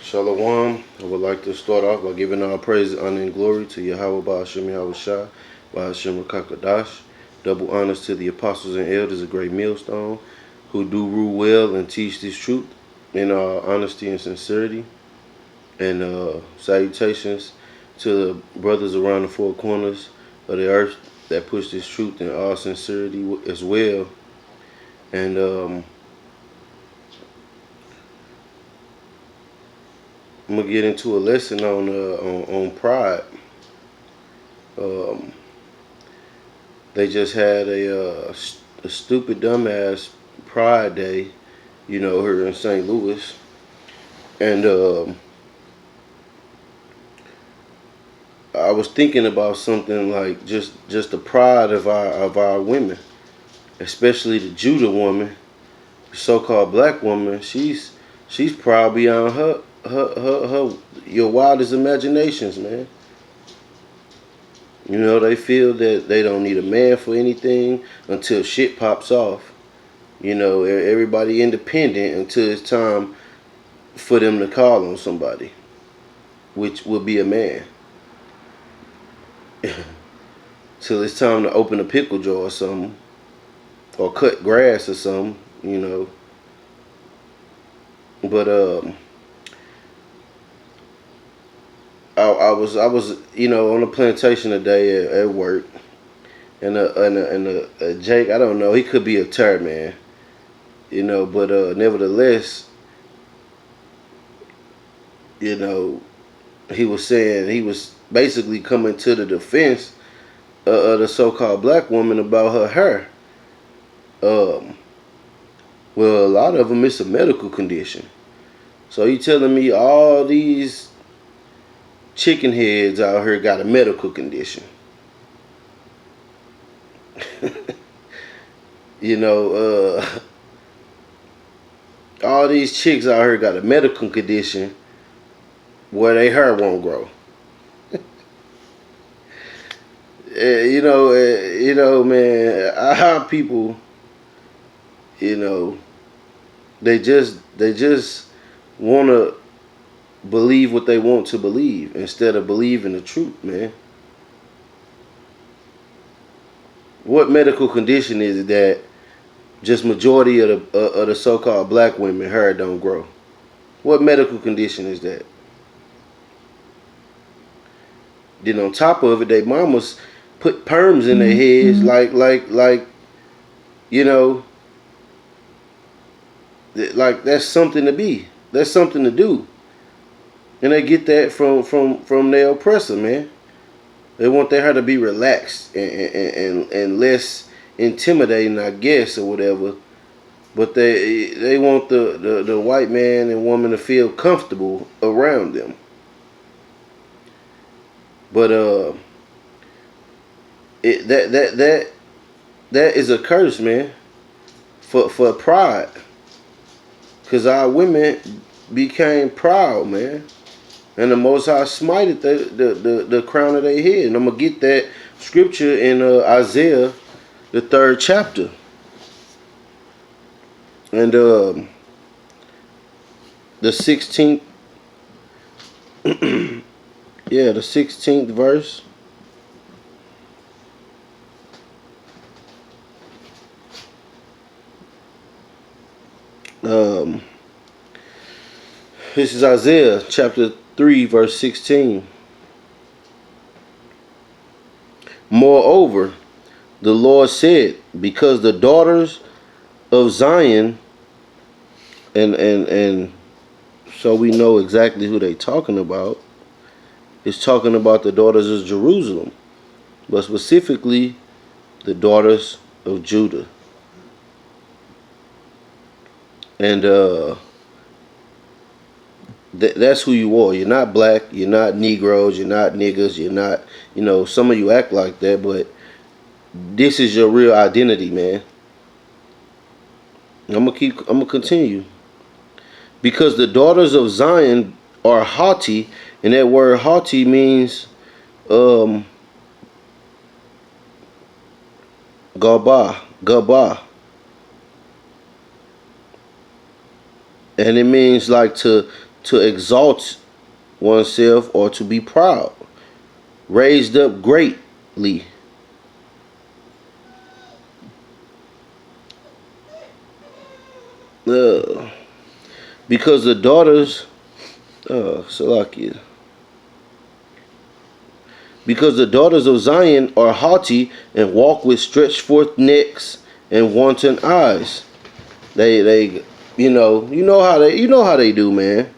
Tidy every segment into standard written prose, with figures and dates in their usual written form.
Shalom. I would like to start off by giving all praise, honor, and glory to Yahweh Ba'ashem Yahweh Shah, Ba'ashem Rakakadash. Double honors to the apostles and elders of Great Millstone, who do rule well and teach this truth in all honesty and sincerity. And salutations to the brothers around the four corners of the earth that push this truth in all sincerity as well. And I'm gonna get into a lesson on pride. Um, they just had a stupid dumbass Pride Day, here in St. Louis, and I was thinking about something like just the pride of our women, especially the Judah woman, the so-called black woman. She's proud beyond her your wildest imaginations, man. They feel that they don't need a man for anything until shit pops off. Everybody independent until it's time for them to call on somebody, which would be a man. Till it's time to open a pickle jar or something, or cut grass or something. But I was on a plantation today at work, and a Jake, I don't know, he could be a turd man, but nevertheless, he was saying, he was basically coming to the defense of the so-called black woman about her hair. Well, a lot of them, it's a medical condition. So you telling me all these chicken heads out here got a medical condition? All these chicks out here got a medical condition where their hair won't grow. Man, our people, they just want to believe what they want to believe instead of believing the truth, man. What medical condition is it that just majority of the so-called black women hair don't grow? What medical condition is that? Then on top of it, they mamas put perms in their heads, like that's something to be. That's something to do. And they get that from their oppressor, man. They want their hair to be relaxed and less intimidating, I guess, or whatever. But they want the white man and woman to feel comfortable around them. But that is a curse, man, for pride. Cause our women became proud, man. And the Most High smited the crown of their head. And I'm going to get that scripture in Isaiah, the 3rd chapter. And the 16th, yeah, the 16th verse. This is Isaiah chapter 3 verse 16. Moreover, the Lord said, because the daughters of Zion, and so we know exactly who they talking about. It's talking about the daughters of Jerusalem, but specifically the daughters of Judah. And that's who you are. You're not black. You're not Negroes. You're not niggas. You're not, some of you act like that, but this is your real identity, man. I'm gonna continue. Because the daughters of Zion are haughty, and that word haughty means gabah. And it means like to to exalt oneself or to be proud, raised up greatly. Because the daughters, Salakia. Because the daughters of Zion are haughty and walk with stretched forth necks and wanton eyes. They, you know how they do, man.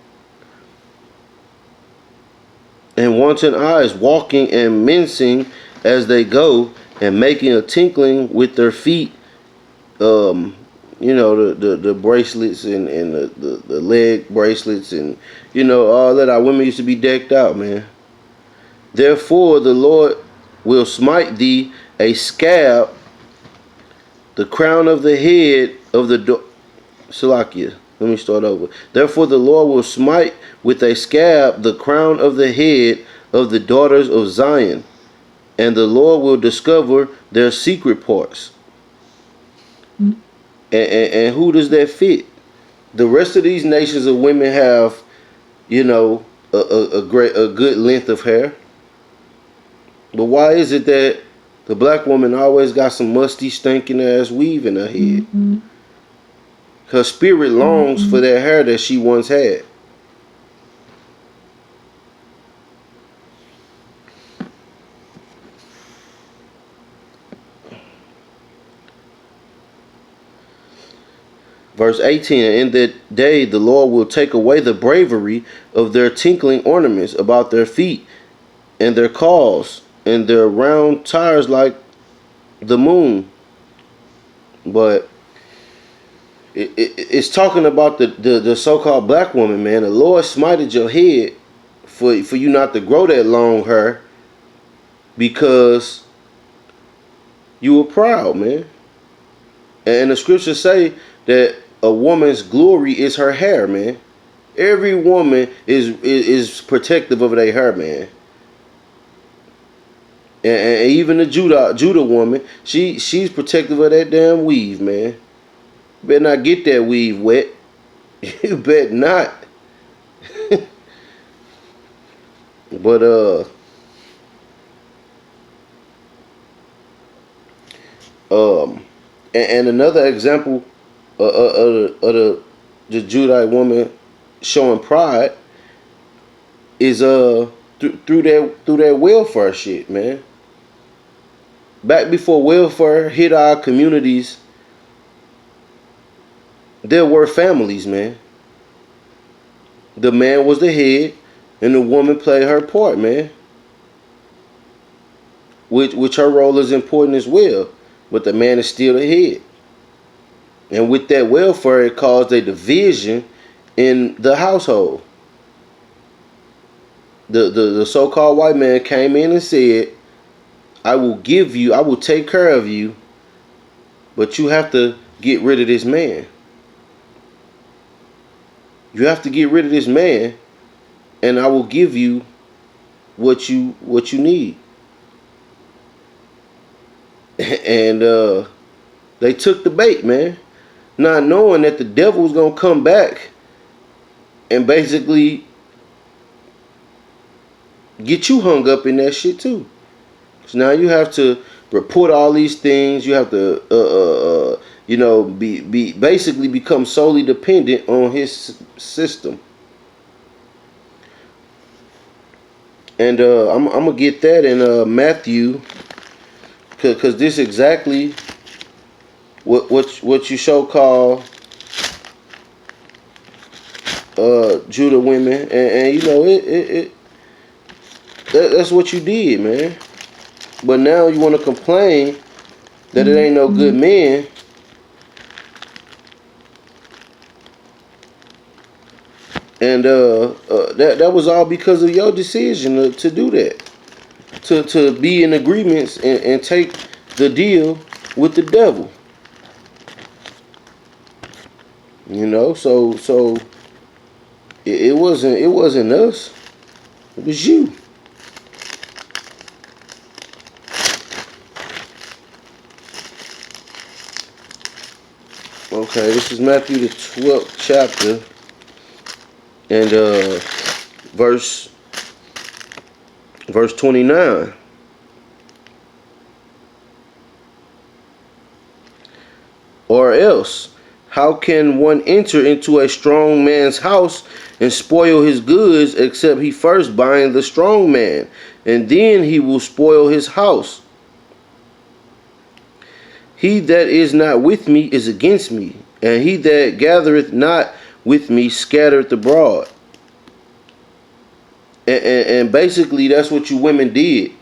And wanton eyes, walking and mincing as they go, and making a tinkling with their feet. The bracelets and the leg bracelets and all that. Our women used to be decked out, man. Therefore the Lord will smite thee a scab, the crown of the head of the Salakia. Let me start over. Therefore the Lord will smite with a scab the crown of the head of the daughters of Zion, and the Lord will discover their secret parts. And who does that fit? The rest of these nations of women have, a good length of hair. But why is it that the black woman always got some musty, stinking ass weave in her head? Her spirit longs for that hair that she once had. Verse 18, in that day the Lord will take away the bravery of their tinkling ornaments about their feet, and their caws, and their round tires like the moon. But it's talking about the so-called black woman, man. The Lord smited your head for you not to grow that long hair because you were proud, man. And the scriptures say that a woman's glory is her hair, man. Every woman is protective of their hair, man. And even the Judah woman, she's protective of that damn weave, man. You better not get that weave wet. You bet not. But and another example of the Judite woman showing pride is through that welfare shit, man. Back before welfare hit our communities, there were families, man. The man was the head, and the woman played her part, man. Which her role is important as well, but the man is still the head. And with that welfare, it caused a division in the household. The so-called white man came in and said, I will take care of you, but you have to get rid of this man. You have to get rid of this man, and I will give you what you need. And they took the bait, man, not knowing that the devil was going to come back and basically get you hung up in that shit too. So now you have to report all these things. You have to, basically become solely dependent on his system. And I'm gonna get that in Matthew, because this is exactly what you so call Judah women, and that's what you did, man. But now you want to complain that it ain't no good men. And that was all because of your decision to do that. To be in agreements and take the deal with the devil. So it wasn't us. It was you. Okay, this is Matthew the 12th chapter. And verse 29. Or else, how can one enter into a strong man's house and spoil his goods, except he first bind the strong man, and then he will spoil his house? He that is not with me is against me, and he that gathereth not with me scattereth abroad. And basically, that's what you women did.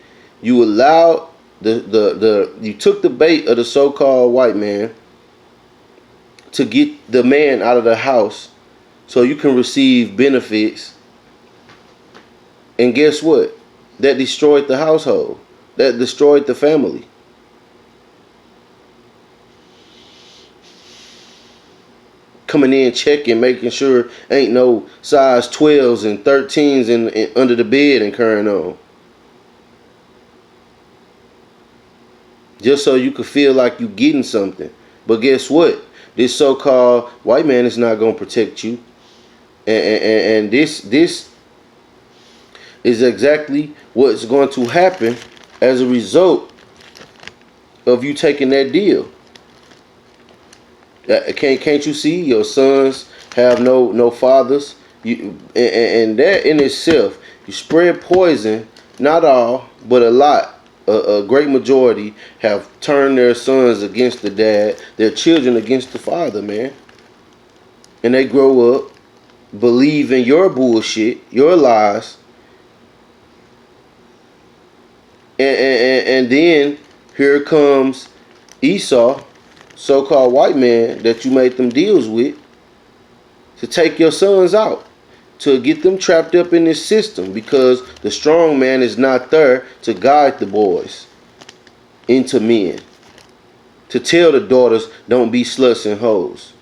You allowed you took the bait of the so-called white man to get the man out of the house so you can receive benefits. And guess what? That destroyed the household. That destroyed the family. Coming in, checking, making sure ain't no size 12s and 13s in under the bed and carrying on. Just so you could feel like you getting something. But guess what? This so-called white man is not going to protect you. And this is exactly what's going to happen as a result of you taking that deal. Can't you see your sons have no fathers? And that in itself, you spread poison. Not all, but a lot. A great majority have turned their sons against the dad, their children against the father, man. And they grow up, believe in your bullshit, your lies. And then here comes Esau, so-called white man that you made them deals with, to take your sons out, to get them trapped up in this system, because the strong man is not there to guide the boys into men, to tell the daughters don't be sluts and hoes,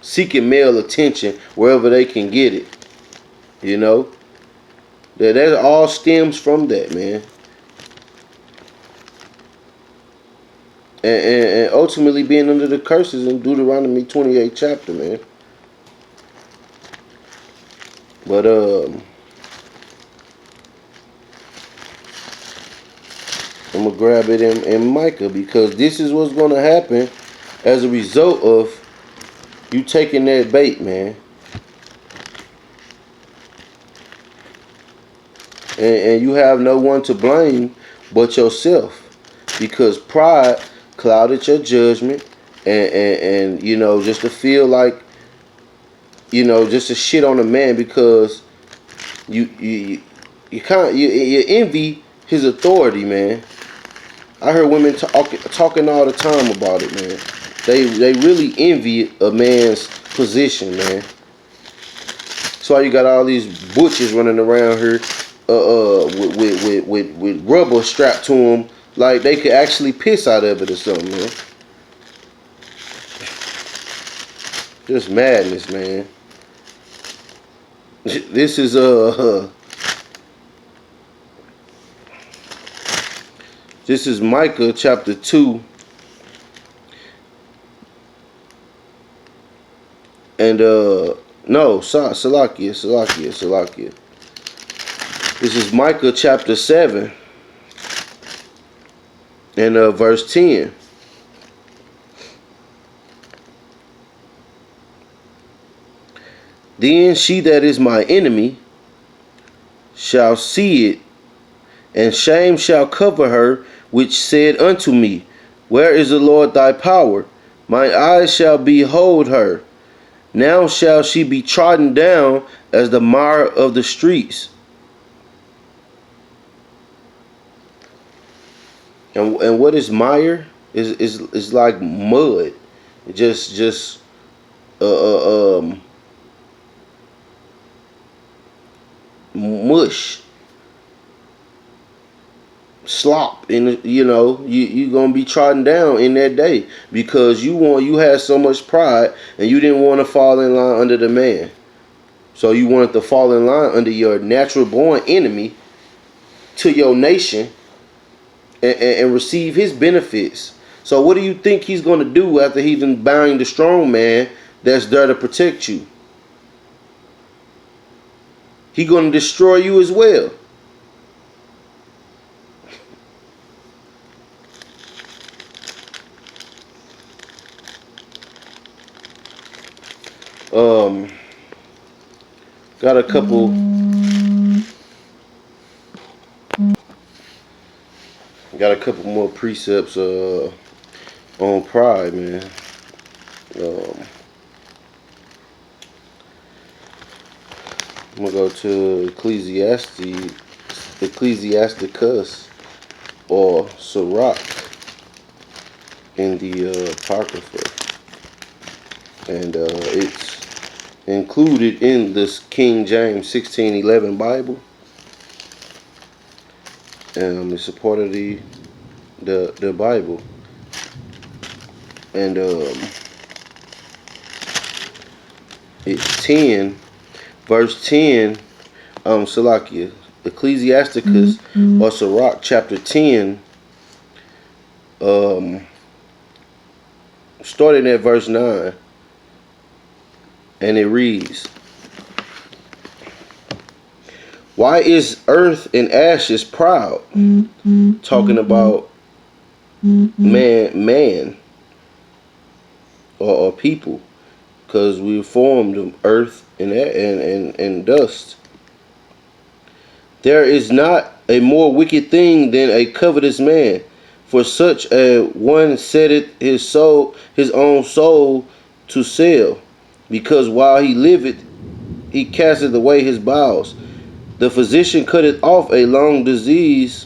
seeking male attention wherever they can get it. You know, that all stems from that, man. And ultimately being under the curses in Deuteronomy 28 chapter, man. But I'm gonna grab it in Micah, because this is what's gonna happen as a result of you taking that bait, man. And you have no one to blame but yourself, because pride clouded your judgment, and you know, just to feel like, you know, just to shit on a man because you envy his authority, man. I heard women talking all the time about it, man. They really envy a man's position, man. That's why you got all these butchers running around here with rubber strapped to them, like they could actually piss out of it or something, man. Just madness, man. This is this is Micah chapter 2, and Salakia. This is Micah chapter 7 and verse 10. Then she that is my enemy shall see it, and shame shall cover her, which said unto me, where is the Lord thy power? My eyes shall behold her. Now shall she be trodden down as the mire of the streets. And what is mire? Is like mud. Just mush, slop, and you know, you gonna be trodden down in that day, because you had so much pride and you didn't want to fall in line under the man. So you wanted to fall in line under your natural born enemy to your nation and receive his benefits. So what do you think he's gonna do after he's been bound the strong man that's there to protect you. He's going to destroy you as well. Got a couple more precepts on pride, man. I'm gonna go to Ecclesiasticus or Sirach in the Apocrypha, and it's included in this King James 1611 Bible, and it's a part of the Bible, and it's 10, verse 10. Salakia, Ecclesiasticus or Sirach chapter 10, starting at verse 9, and it reads, "Why is earth and ashes proud?" Talking about man or people, because we formed of earth and dust. "There is not a more wicked thing than a covetous man, for such a one setteth his own soul to sell, because while he liveth, he casteth away his bowels. The physician cutteth off a long disease,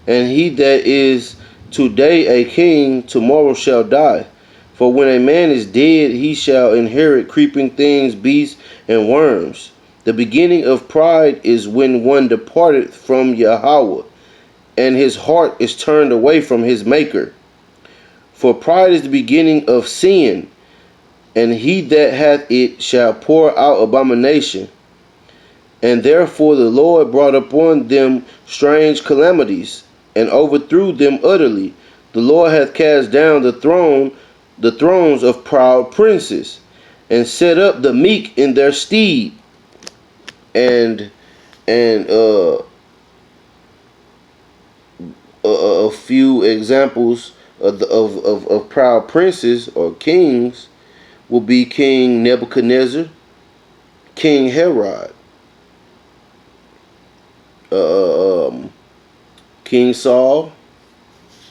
and he that is today a king, tomorrow shall die. For when a man is dead, he shall inherit creeping things, beasts, and worms. The beginning of pride is when one departeth from Yahweh, and his heart is turned away from his Maker. For pride is the beginning of sin, and he that hath it shall pour out abomination. And therefore the Lord brought upon them strange calamities, and overthrew them utterly. The Lord hath cast down the thrones of proud princes, and set up the meek in their stead." And a few examples of proud princes or kings will be King Nebuchadnezzar, King Herod, King Saul.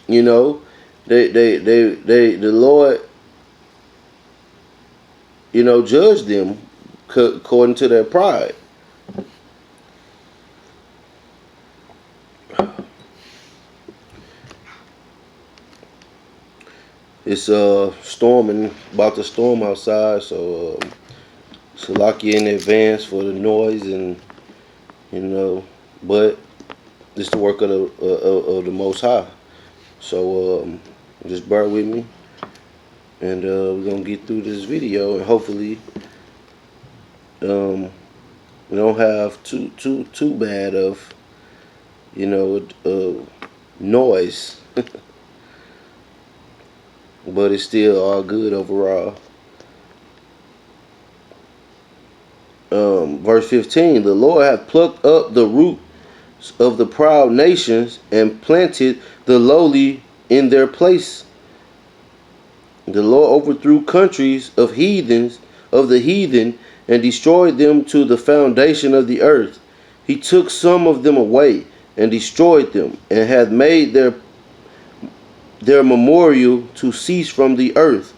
You know, the Lord, you know, judged them according to their pride. It's storming, about to storm outside, so Salakia in advance for the noise, and you know, but it's the work of the Most High. So just bear with me, and we're gonna get through this video, and hopefully we don't have too bad of, you know, noise. But it's still all good overall. Verse 15, "The Lord hath plucked up the roots of the proud nations, and planted the lowly in their place. The Lord overthrew countries of the heathen, and destroyed them to the foundation of the earth. He took some of them away, and destroyed them, and hath made their memorial to cease from the earth.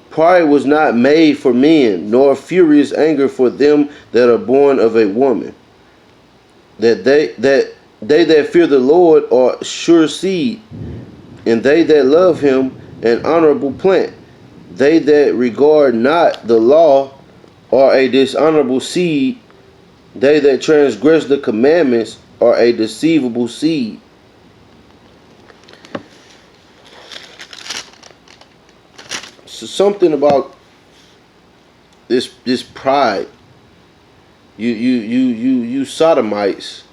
Pride was not made for men, nor furious anger for them that are born of a woman. That they that fear the Lord are sure seed, and they that love him an honorable plant. They that regard not the law are a dishonorable seed. They that transgress the commandments are a deceivable seed." So something about this pride. You sodomites,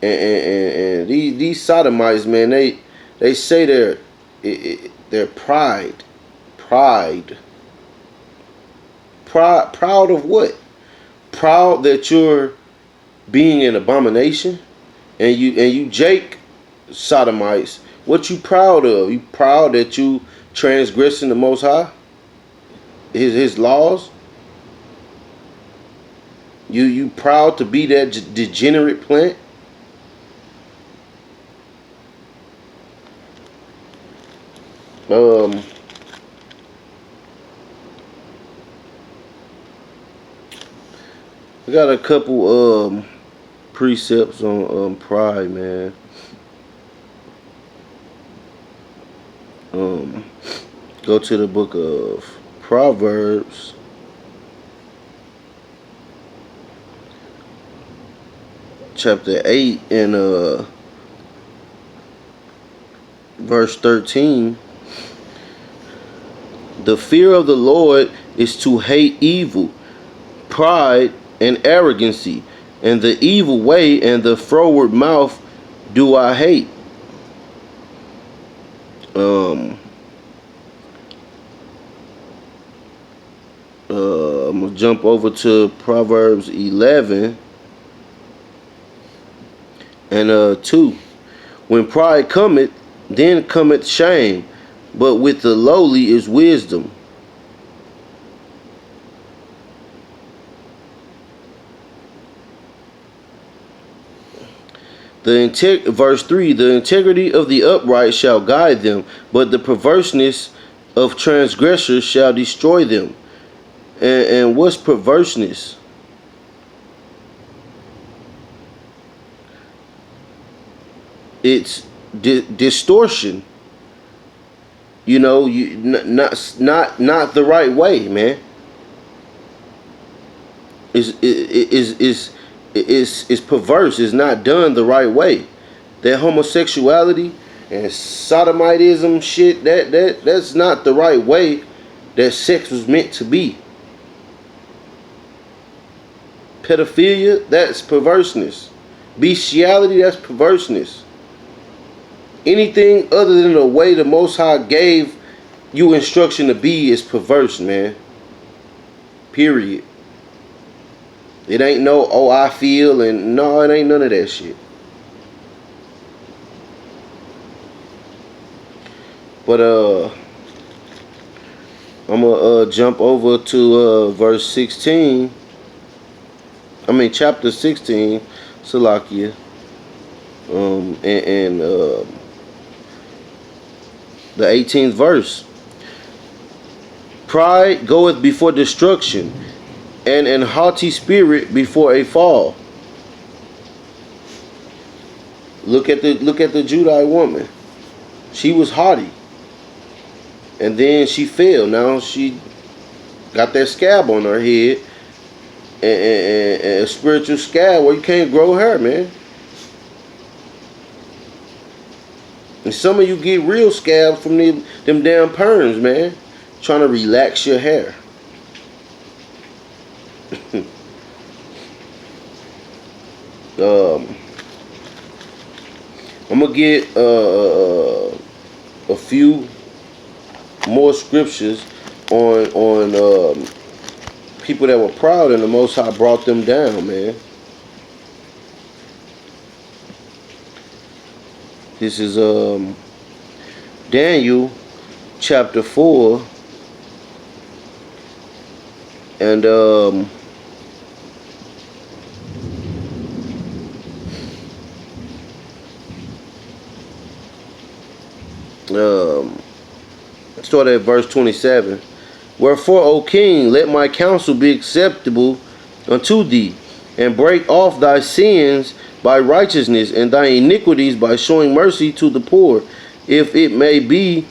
and these sodomites, man, they say their pride. Proud of what? Proud that you're being an abomination, and you Jake sodomites. What you proud of? You proud that you transgressing the Most High, his laws? You proud to be that degenerate plant? I got a couple precepts on pride, man. Go to the book of Proverbs, chapter 8 and verse 13. The fear of the Lord is to hate evil, pride and arrogancy, and the evil way and the froward mouth do I hate. I'm gonna jump over to Proverbs 11 and 2. When pride cometh, then cometh shame, but with the lowly is wisdom. Verse 3, the integrity of the upright shall guide them, but the perverseness of transgressors shall destroy them. And what's perverseness? It's distortion. You know, not the right way, man. Is perverse. It's not done the right way. That homosexuality and sodomitism shit, that's not the right way that sex was meant to be. Pedophilia, that's perverseness. Bestiality, that's perverseness. Anything other than the way the Most High gave you instruction to be is perverse, man. Period. It ain't no, oh, I feel, and no, it ain't none of that shit. But I'm gonna jump over to verse 16. Chapter 16, Salakia, and the 18th verse. Pride goeth before destruction, and an haughty spirit before a fall. Look at the Judite woman. She was haughty, and then she fell. Now she got that scab on her head, and a spiritual scab where you can't grow hair, man. And some of you get real scabs from them damn perms, man. Trying to relax your hair. I'm gonna get a few more scriptures on people that were proud and the Most High brought them down, man. This is Daniel chapter 4 and start at verse 27. Wherefore, O king, let my counsel be acceptable unto thee, and break off thy sins by righteousness, and thy iniquities by showing mercy to the poor, if it may be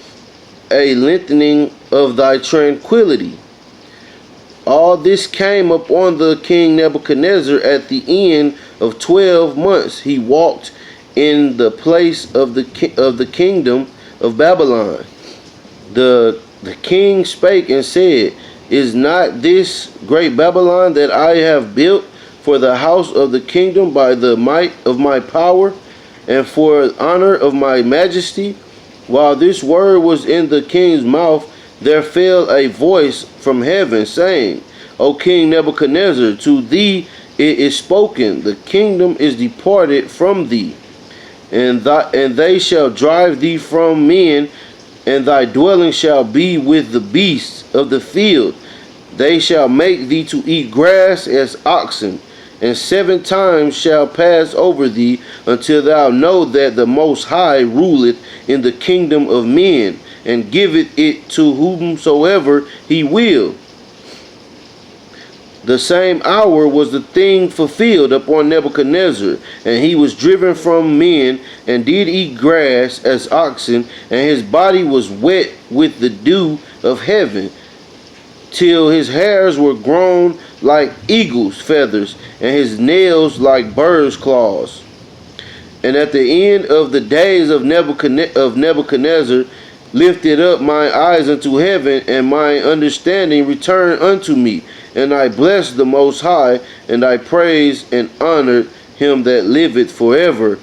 a lengthening of thy tranquility. All this came upon the king Nebuchadnezzar at the end of 12 months. He walked in the place of the kingdom of Babylon. The king spake and said, Is not this great Babylon that I have built for the house of the kingdom by the might of my power, and for honor of my majesty? While this word was in the king's mouth, there fell a voice from heaven, saying, O King Nebuchadnezzar, to thee it is spoken, the kingdom is departed from thee, and they shall drive thee from men, and thy dwelling shall be with the beasts of the field. They shall make thee to eat grass as oxen, and 7 times shall pass over thee, until thou know that the Most High ruleth in the kingdom of men, and giveth it to whomsoever he will. The same hour was the thing fulfilled upon Nebuchadnezzar, and he was driven from men, and did eat grass as oxen, and his body was wet with the dew of heaven, till his hairs were grown like eagle's feathers, and his nails like birds' claws. And at the end of the days of Nebuchadnezzar, lifted up my eyes unto heaven, and my understanding returned unto me. And I blessed the Most High, and I praised and honored him that liveth forever,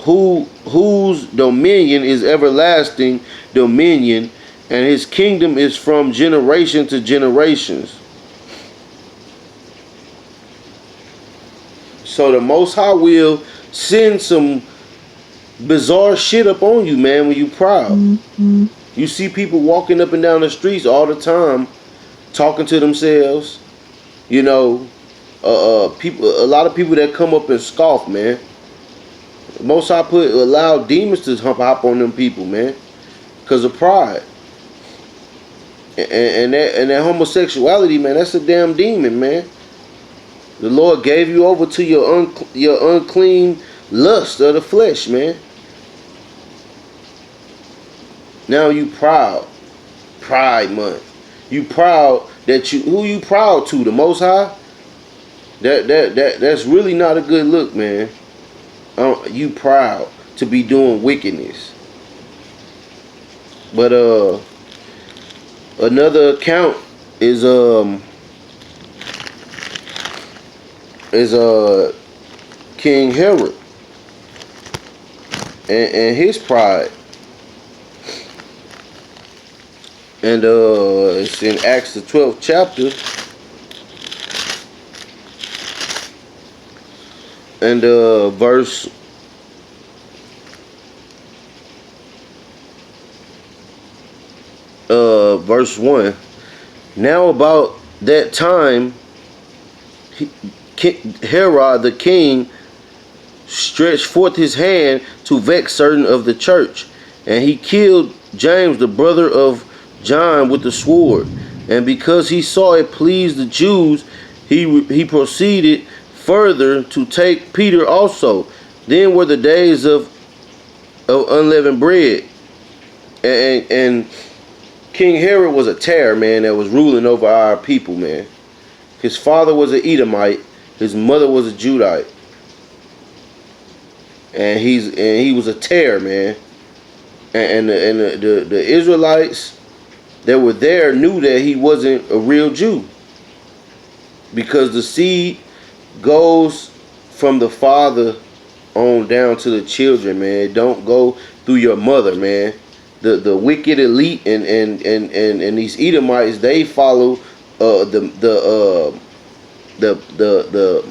whose dominion is everlasting dominion, and his kingdom is from generation to generations. So the Most High will send some bizarre shit up on you, man, when you proud. Mm-hmm. You see people walking up and down the streets all the time, talking to themselves. You know, people. A lot of people that come up and scoff, man. Most High allow demons to hop on them people, man, because of pride. And that homosexuality, man, that's a damn demon, man. The Lord gave you over to your unclean lust of the flesh, man. Now you proud. Pride month. You proud that who you proud to? The Most High? That's really not a good look, man. You proud to be doing wickedness. But another account is King Herod and his pride. And it's in Acts the 12th chapter. And verse 1. Now about that time, Herod the king stretched forth his hand to vex certain of the church, and he killed James, the brother of John, with the sword. And because he saw it pleased the Jews, he proceeded further to take Peter also. Then were the days of unleavened bread, and King Herod was a terror, man, that was ruling over our people, man. His father was an Edomite, his mother was a Judite, and he was a terror, man. And the Israelites that were there knew that he wasn't a real Jew, because the seed goes from the father on down to the children, man. It don't go through your mother, man. The wicked elite and these Edomites, they follow the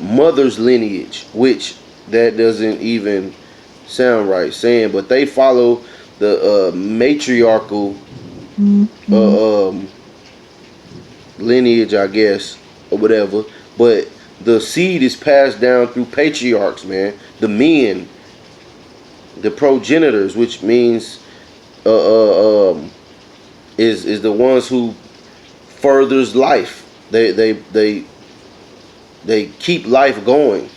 mother's lineage, which that doesn't even sound right saying, but they follow the matriarchal lineage, I guess, or whatever. But the seed is passed down through patriarchs, man. The men, the progenitors, which means is the ones who furthers life. They keep life going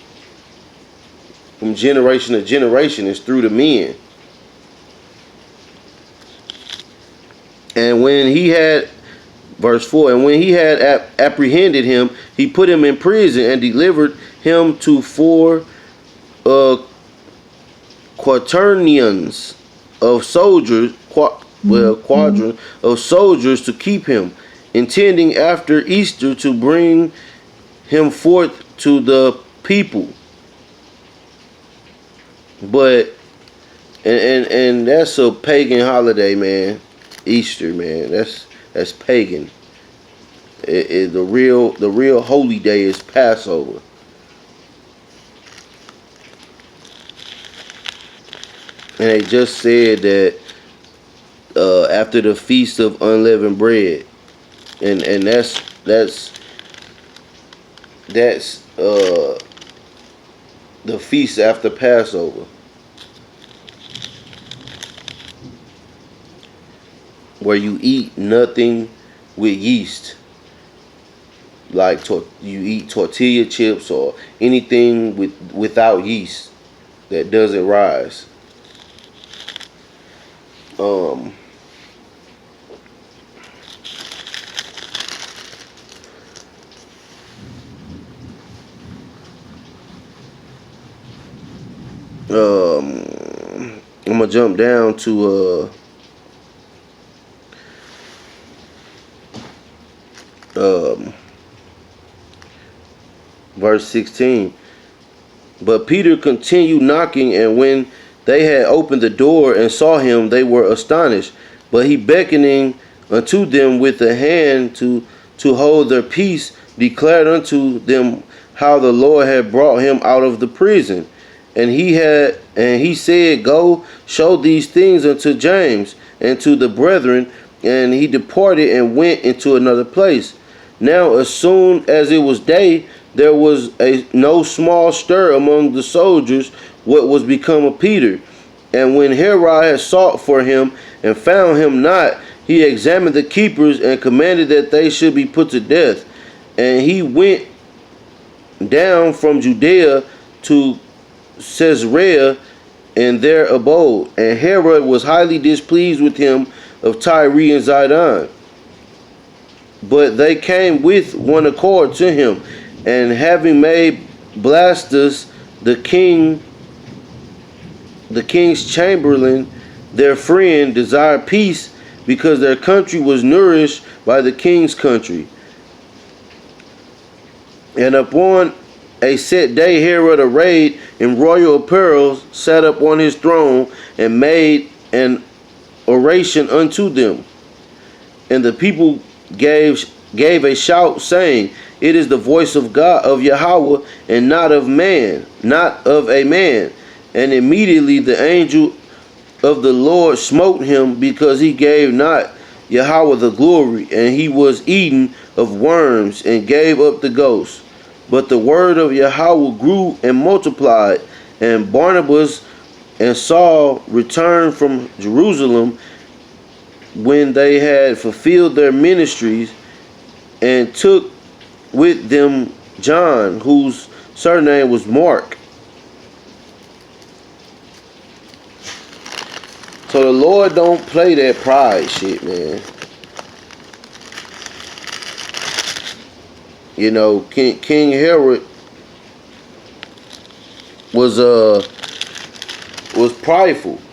from generation to generation. Is through the men. And when he had, verse 4, and when he had apprehended him, he put him in prison and delivered him to 4 quaternions of soldiers, quadrant of soldiers to keep him, intending after Easter to bring him forth to the people. But and that's a pagan holiday, man. Easter, man. That's pagan. The real holy day is Passover. And they just said that after the feast of unleavened bread, and that's the feast after Passover, where you eat nothing with yeast, like you eat tortilla chips or anything without yeast that doesn't rise. I'm gonna jump down to verse 16. But Peter continued knocking, and when they had opened the door and saw him, they were astonished. But he, beckoning unto them with the hand to hold their peace, declared unto them how the Lord had brought him out of the prison. And he said, Go show these things unto James and to the brethren. And he departed and went into another place. Now as soon as it was day, there was no small stir among the soldiers what was become of Peter. And when Herod had sought for him and found him not, he examined the keepers and commanded that they should be put to death. And he went down from Judea to Caesarea and there abode. And Herod was highly displeased with him of Tyre and Zidon. But they came with one accord to him, and having made Blastus the king's chamberlain their friend, desired peace, because their country was nourished by the king's country. And upon a set day, Herod, arrayed in royal apparel, sat up on his throne and made an oration unto them. And the people gave a shout, saying, It is the voice of God, of Yahweh, and not of man, not of a man. And immediately the angel of the Lord smote him, because he gave not Yahweh the glory, and he was eaten of worms, and gave up the ghost. But the word of Yahweh grew and multiplied, and Barnabas and Saul returned from Jerusalem when they had fulfilled their ministries, and took with them John, whose surname was Mark. So the Lord don't play that pride shit, man. You know, King Herod was prideful.